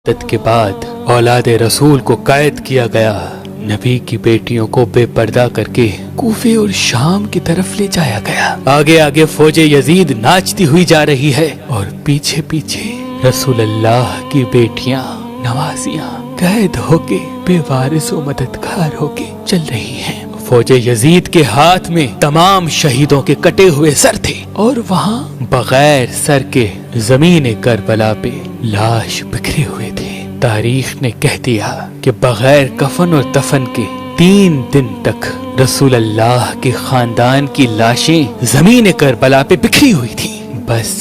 مدت کے بعد اولاد رسول کو قید کیا گیا، نبی کی بیٹیوں کو بے پردہ کر کے کوفے اور شام کی طرف لے جایا گیا۔ آگے آگے فوج یزید ناچتی ہوئی جا رہی ہے اور پیچھے پیچھے رسول اللہ کی بیٹیاں نوازیاں قید ہو کے بے وارث و مددگار ہو کے چل رہی ہیں۔ فوج یزید کے ہاتھ میں تمام شہیدوں کے کٹے ہوئے سر تھے اور وہاں بغیر سر کے زمین کربلا پہ لاش بکھرے ہوئے تھے۔ تاریخ نے کہہ دیا کہ بغیر کفن اور دفن کے 3 دن تک رسول اللہ کے خاندان کی لاشیں زمین کربلا پہ بکھری ہوئی تھی۔ بس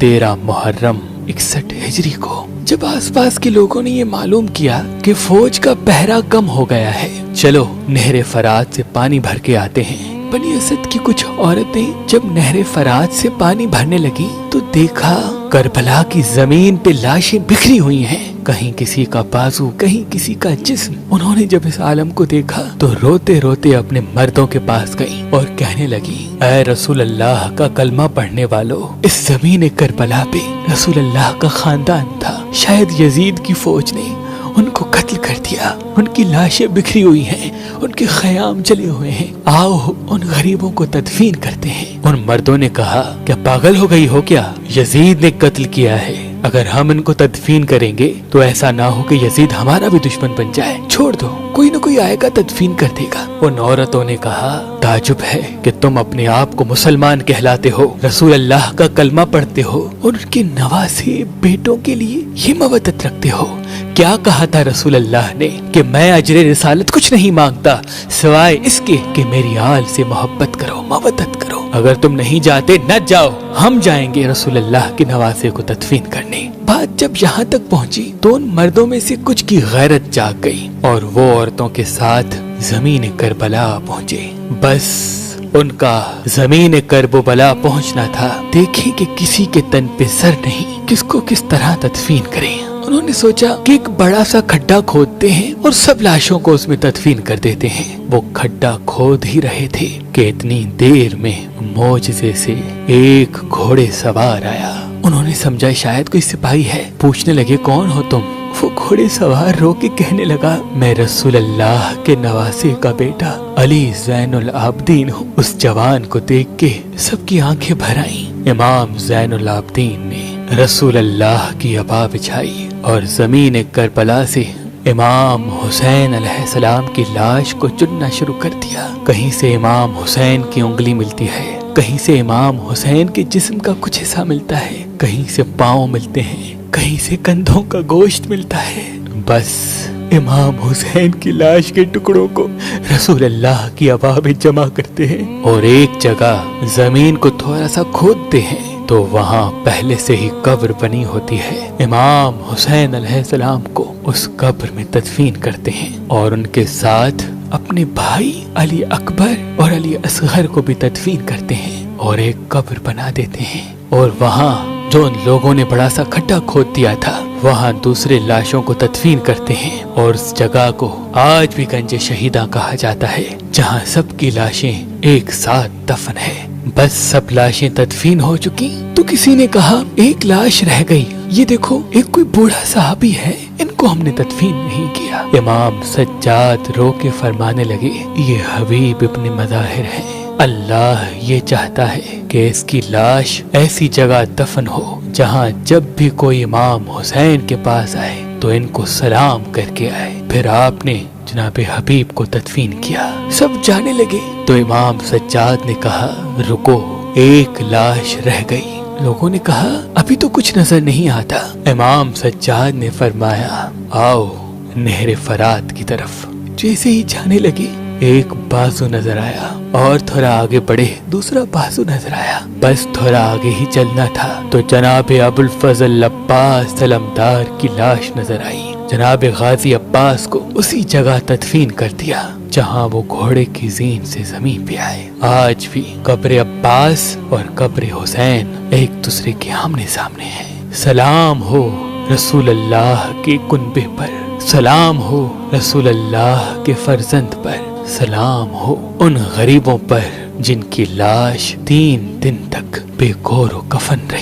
13 محرم 61 ہجری کو جب آس پاس کے لوگوں نے یہ معلوم کیا کہ فوج کا پہرا کم ہو گیا ہے، چلو نہر فرات سے پانی بھر کے آتے ہیں۔ بنی اسد کی کچھ عورتیں جب نہر فرات سے پانی بھرنے لگی تو دیکھا کربلا کی زمین پہ لاشیں بکھری ہوئی ہیں، کہیں کسی کا بازو، کہیں کسی کا جسم۔ انہوں نے جب اس عالم کو دیکھا تو روتے روتے اپنے مردوں کے پاس گئی اور کہنے لگی، اے رسول اللہ کا کلمہ پڑھنے والو، اس زمین کربلا پہ رسول اللہ کا خاندان تھا، شاید یزید کی فوج نے ان کو قتل کر دیا، ان کی لاشیں بکھری ہوئی ہیں، ان کے خیام جلے ہوئے ہیں، آؤ ان غریبوں کو تدفین کرتے ہیں۔ ان مردوں نے کہا، کیا پاگل ہو گئی ہو کیا؟ یزید نے قتل کیا ہے، اگر ہم ان کو تدفین کریں گے تو ایسا نہ ہو کہ یزید ہمارا بھی دشمن بن جائے، چھوڑ دو، کوئی نہ کوئی آئے گا تدفین کر دے گا۔ ان عورتوں نے کہا، تعجب ہے کہ تم اپنے آپ کو مسلمان کہلاتے ہو، رسول اللہ کا کلمہ پڑھتے ہو اور ان کے نواسے بیٹوں کے لیے یہ مودت رکھتے ہو۔ کیا کہا تھا رسول اللہ نے کہ میں اجر رسالت کچھ نہیں مانگتا سوائے اس کے کہ میری آل سے محبت کرو، مودت کرو۔ اگر تم نہیں جاتے نہ جاؤ، ہم جائیں گے رسول اللہ کے نواسے کو تدفین کرنے۔ بات جب یہاں تک پہنچی تو ان مردوں میں سے کچھ کی غیرت جاگ گئی اور وہ عورتوں کے ساتھ زمین کربلا پہنچے۔ بس ان کا زمین کرب و بلا پہنچنا تھا، دیکھیں کہ کسی کے تن پہ سر نہیں، کس کو کس طرح تدفین کریں۔ انہوں نے سوچا کہ ایک بڑا سا کھڈا کھودتے ہیں اور سب لاشوں کو اس میں تدفین کر دیتے ہیں۔ وہ کھڈا کھود ہی رہے تھے کہ اتنی دیر میں معجزے سے ایک گھوڑے سوار آیا۔ انہوں نے سمجھا شاید کوئی سپاہی ہے، پوچھنے لگے، کون ہو تم؟ وہ گھوڑے سوار رو کے کہنے لگا، میں رسول اللہ کے نواسے کا بیٹا علی زین العابدین ہوں۔ اس جوان کو دیکھ کے سب کی آنکھیں بھر آئیں۔ امام زین العابدین نے رسول اللہ کی عبا بچھائی اور زمین کربلا سے امام حسین علیہ السلام کی لاش کو چننا شروع کر دیا۔ کہیں سے امام حسین کی انگلی ملتی ہے، کہیں سے امام حسین کے جسم کا کچھ حصہ ملتا ہے، کہیں سے پاؤں ملتے ہیں، کہیں سے کندھوں کا گوشت ملتا ہے۔ بس امام حسین کی لاش کے ٹکڑوں کو رسول اللہ کی عبا میں جمع کرتے ہیں اور ایک جگہ زمین کو تھوڑا سا کھودتے ہیں تو وہاں پہلے سے ہی قبر بنی ہوتی ہے۔ امام حسین علیہ السلام کو اس قبر میں تدفین کرتے ہیں اور ان کے ساتھ اپنے بھائی علی اکبر اور علی اصغر کو بھی تدفین کرتے ہیں اور ایک قبر بنا دیتے ہیں، اور وہاں جو ان لوگوں نے بڑا سا کھڈا کھود دیا تھا وہاں دوسرے لاشوں کو تدفین کرتے ہیں، اور اس جگہ کو آج بھی گنج شہیداں کہا جاتا ہے، جہاں سب کی لاشیں ایک ساتھ دفن ہے۔ بس سب لاشیں تدفین ہو چکی تو کسی نے کہا، ایک لاش رہ گئی، یہ دیکھو ایک کوئی بوڑھا صحابی ہے، ان کو ہم نے تدفین نہیں کیا۔ امام سجاد رو کے فرمانے لگے، یہ حبیب ابن مظاہر ہیں، اللہ یہ چاہتا ہے کہ اس کی لاش ایسی جگہ دفن ہو جہاں جب بھی کوئی امام حسین کے پاس آئے تو ان کو سلام کر کے آئے۔ پھر آپ نے جناب حبیب کو تدفین کیا۔ سب جانے لگے تو امام سجاد نے کہا، رکو، ایک لاش رہ گئی۔ لوگوں نے کہا، ابھی تو کچھ نظر نہیں آتا۔ امام سجاد نے فرمایا، آؤ نہر فرات کی طرف۔ جیسے ہی جانے لگے ایک بازو نظر آیا، اور تھوڑا آگے بڑھے دوسرا بازو نظر آیا، بس تھوڑا آگے ہی چلنا تھا تو جناب ابو الفضل عباس سلمدار کی لاش نظر آئی۔ جناب غازی عباس کو اسی جگہ تدفین کر دیا جہاں وہ گھوڑے کی زین سے زمین پہ آئے۔ آج بھی قبر عباس اور قبر حسین ایک دوسرے کے آمنے سامنے ہیں۔ سلام ہو رسول اللہ کے کنبے پر، سلام ہو رسول اللہ کے فرزند پر، سلام ہو ان غریبوں پر جن کی لاش 3 دن تک بے گور و کفن رہی۔